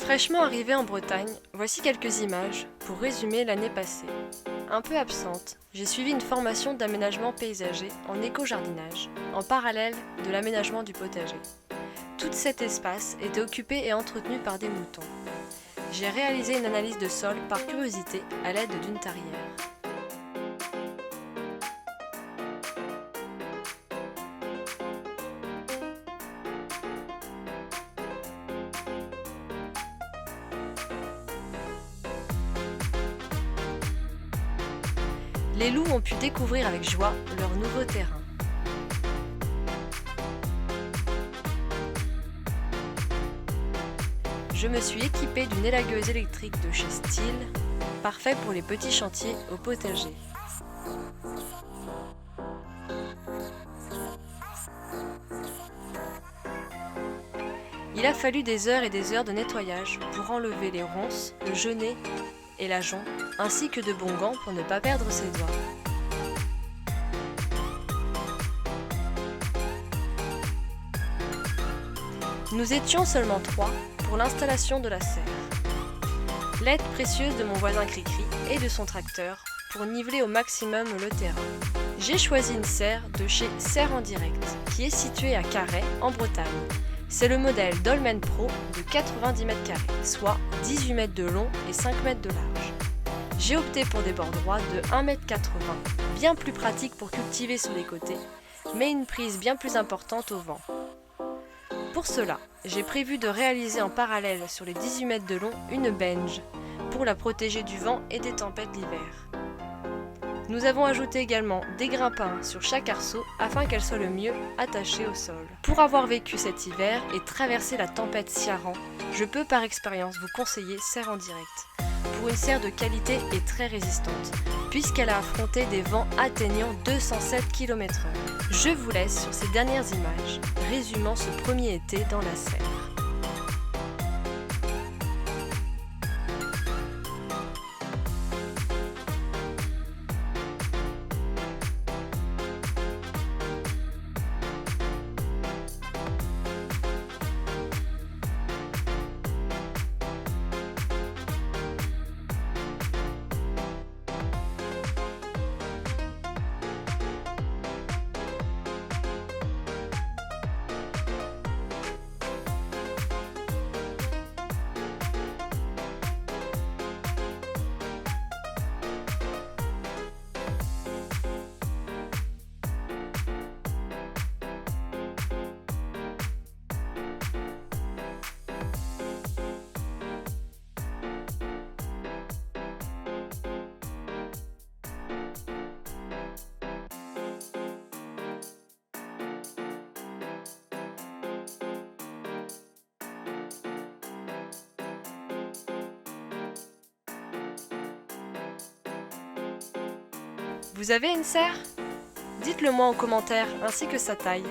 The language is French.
Fraîchement arrivée en Bretagne, voici quelques images pour résumer l'année passée. Un peu absente, j'ai suivi une formation d'aménagement paysager en éco-jardinage, en parallèle de l'aménagement du potager. Tout cet espace était occupé et entretenu par des moutons. J'ai réalisé une analyse de sol par curiosité à l'aide d'une tarière. Les loups ont pu découvrir avec joie leur nouveau terrain. Je me suis équipée d'une élagueuse électrique de chez Stihl, parfait pour les petits chantiers au potager. Il a fallu des heures et des heures de nettoyage pour enlever les ronces, le genêt et la jonc, ainsi que de bons gants pour ne pas perdre ses doigts. Nous étions seulement 3 pour l'installation de la serre. L'aide précieuse de mon voisin Cricri et de son tracteur pour niveler au maximum le terrain. J'ai choisi une serre de chez Serre en Direct, qui est située à Carhaix, en Bretagne. C'est le modèle Dolmen Pro de 90 m², soit 18 mètres de long et 5 mètres de large. J'ai opté pour des bords droits de 1,80 m, bien plus pratiques pour cultiver sur les côtés, mais une prise bien plus importante au vent. Pour cela, j'ai prévu de réaliser en parallèle sur les 18 mètres de long une benge, pour la protéger du vent et des tempêtes l'hiver. Nous avons ajouté également des grimpins sur chaque arceau afin qu'elle soit le mieux attachée au sol. Pour avoir vécu cet hiver et traversé la tempête Ciarán, je peux par expérience vous conseiller Serre en Direct, pour une serre de qualité et très résistante, puisqu'elle a affronté des vents atteignant 207 km/h. Je vous laisse sur ces dernières images, résumant ce premier été dans la serre. Vous avez une serre ? Dites-le moi en commentaire ainsi que sa taille.